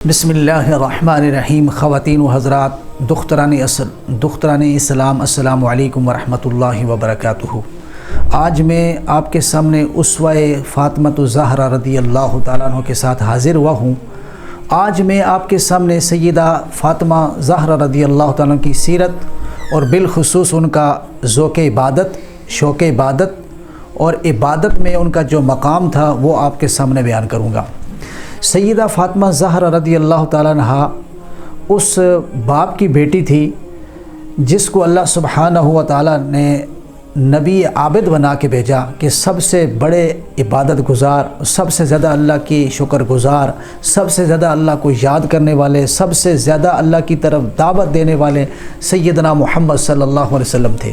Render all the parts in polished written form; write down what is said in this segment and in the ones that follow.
بسم اللہ الرحمن الرحیم۔ خواتین و حضرات، دختران اسلام، السلام علیکم ورحمۃ اللہ وبرکاتہ۔ آج میں آپ کے سامنے اسوہ فاطمۃ الزہرا رضی اللہ تعالیٰ عنہ کے ساتھ حاضر ہوا ہوں۔ آج میں آپ کے سامنے سیدہ فاطمہ زہرا رضی اللہ تعالیٰ عنہ کی سیرت اور بالخصوص ان کا ذوق عبادت، شوق عبادت اور عبادت میں ان کا جو مقام تھا وہ آپ کے سامنے بیان کروں گا۔ سیدہ فاطمہ زہرا رضی اللہ تعالیٰ عنہ اس باپ کی بیٹی تھی جس کو اللہ سبحانہ و تعالیٰ نے نبی عابد بنا کے بھیجا کہ سب سے بڑے عبادت گزار، سب سے زیادہ اللہ کی شکر گزار، سب سے زیادہ اللہ کو یاد کرنے والے، سب سے زیادہ اللہ کی طرف دعوت دینے والے سیدنا محمد صلی اللہ علیہ وسلم تھے۔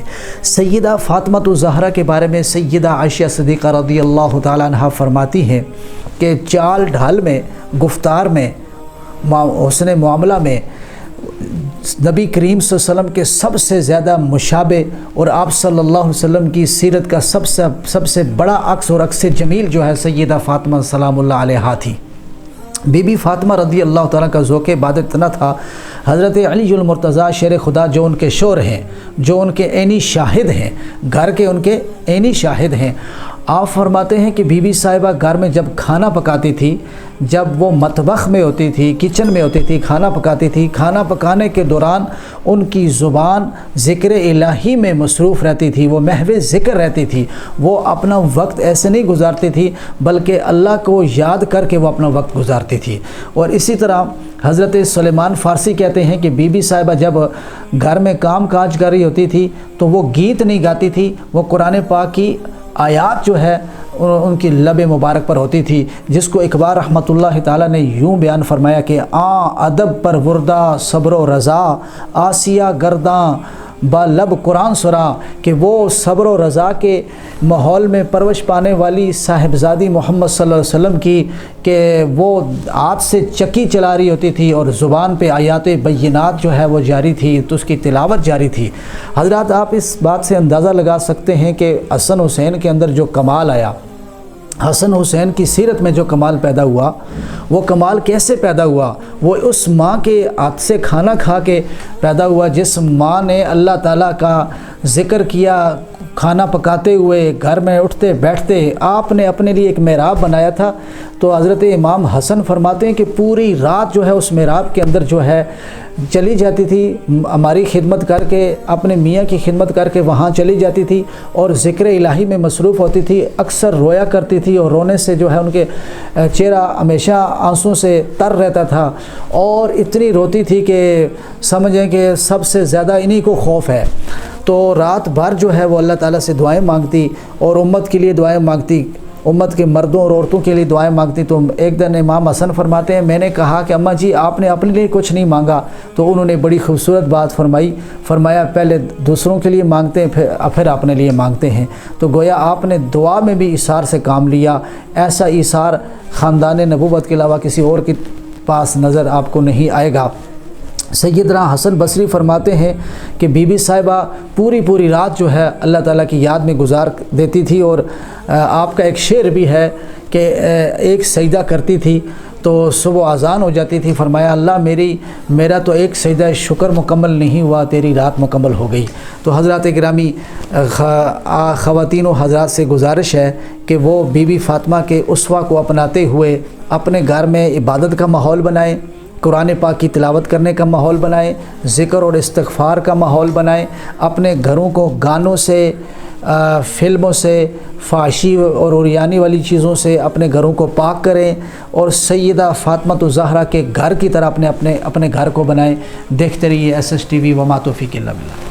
سیدہ فاطمہ الزہرا کے بارے میں سیدہ عائشہ صدیقہ رضی اللہ تعالیٰ عنہ فرماتی ہیں کہ چال ڈھال میں، گفتار میں، حسن معاملہ میں نبی کریم صلی اللہ علیہ وسلم کے سب سے زیادہ مشابہ اور آپ صلی اللہ علیہ وسلم کی سیرت کا سب سے بڑا عکس اور عکس جمیل جو ہے سیدہ فاطمہ سلام اللہ علیہا تھی۔ بی بی فاطمہ رضی اللہ تعالیٰ کا ذوق عبادت اتنا تھا، حضرت علی المرتضیٰ شیر خدا جو ان کے شور ہیں، جو ان کے عینی شاہد ہیں، گھر کے ان کے عینی شاہد ہیں، آپ فرماتے ہیں کہ بی بی صاحبہ گھر میں جب کھانا پکاتی تھی، جب وہ مطبخ میں ہوتی تھی، کچن میں ہوتی تھی، کھانا پکاتی تھی، کھانا پکانے کے دوران ان کی زبان ذکر الہی میں مصروف رہتی تھی، وہ محو ذکر رہتی تھی، وہ اپنا وقت ایسے نہیں گزارتی تھی بلکہ اللہ کو یاد کر کے وہ اپنا وقت گزارتی تھی۔ اور اسی طرح حضرت سلیمان فارسی کہتے ہیں کہ بی بی صاحبہ جب گھر میں کام کاج کر رہی ہوتی تھی تو وہ گیت نہیں گاتی تھی، وہ قرآن پاک کی آیات جو ہے ان کی لب مبارک پر ہوتی تھی، جس کو اقبال رحمۃ اللہ تعالیٰ نے یوں بیان فرمایا کہ ادب پر وردہ صبر و رضا، آسیہ گرداں با لب قرآن سرا، کہ وہ صبر و رضا کے ماحول میں پرورش پانے والی صاحبزادی محمد صلی اللہ علیہ وسلم کی کہ وہ ہاتھ سے چکی چلا رہی ہوتی تھی اور زبان پہ آیات بینات جو ہے وہ جاری تھی، تو اس کی تلاوت جاری تھی۔ حضرات، آپ اس بات سے اندازہ لگا سکتے ہیں کہ حسن حسین کے اندر جو کمال آیا، حسن حسین کی سیرت میں جو کمال پیدا ہوا، وہ کمال کیسے پیدا ہوا؟ وہ اس ماں کے ہاتھ سے کھانا کھا کے پیدا ہوا جس ماں نے اللہ تعالیٰ کا ذکر کیا کھانا پکاتے ہوئے، گھر میں اٹھتے بیٹھتے۔ آپ نے اپنے لیے ایک محراب بنایا تھا، تو حضرت امام حسن فرماتے ہیں کہ پوری رات جو ہے اس محراب کے اندر جو ہے چلی جاتی تھی، ہماری خدمت کر کے، اپنے میاں کی خدمت کر کے وہاں چلی جاتی تھی اور ذکر الہی میں مصروف ہوتی تھی، اکثر رویا کرتی تھی اور رونے سے جو ہے ان کے چہرہ ہمیشہ آنسوں سے تر رہتا تھا، اور اتنی روتی تھی کہ سمجھیں کہ سب سے زیادہ انہی کو خوف ہے۔ تو رات بھر جو ہے وہ اللہ تعالیٰ سے دعائیں مانگتی اور امت کے لیے دعائیں مانگتی، امت کے مردوں اور عورتوں کے لیے دعائیں مانگتی۔ تو ایک دن امام حسن فرماتے ہیں، میں نے کہا کہ اماں جی آپ نے اپنے لیے کچھ نہیں مانگا؟ تو انہوں نے بڑی خوبصورت بات فرمایا پہلے دوسروں کے لیے مانگتے ہیں پھر اپنے لیے مانگتے ہیں۔ تو گویا آپ نے دعا میں بھی ایثار سے کام لیا، ایسا ایثار خاندان نبوت کے علاوہ کسی اور کے پاس نظر آپ کو نہیں آئے گا۔ سیدنا حسن بصری فرماتے ہیں کہ بی بی صاحبہ پوری رات جو ہے اللہ تعالیٰ کی یاد میں گزار دیتی تھی، اور آپ کا ایک شعر بھی ہے کہ ایک سجدہ کرتی تھی تو صبح اذان ہو جاتی تھی، فرمایا اللہ میرا تو ایک سجدہ شکر مکمل نہیں ہوا، تیری رات مکمل ہو گئی۔ تو حضرات گرامی، خواتین و حضرات سے گزارش ہے کہ وہ بی بی فاطمہ کے اسوہ کو اپناتے ہوئے اپنے گھر میں عبادت کا ماحول بنائیں، قرآن پاک کی تلاوت کرنے کا ماحول بنائیں، ذکر اور استغفار کا ماحول بنائیں، اپنے گھروں کو گانوں سے، فلموں سے، فحاشی اور عریانی والی چیزوں سے اپنے گھروں کو پاک کریں، اور سیدہ فاطمہ الزہرا کے گھر کی طرح اپنے گھر کو بنائیں۔ دیکھتے رہیے SSTV، وما توفیق الا باللہ۔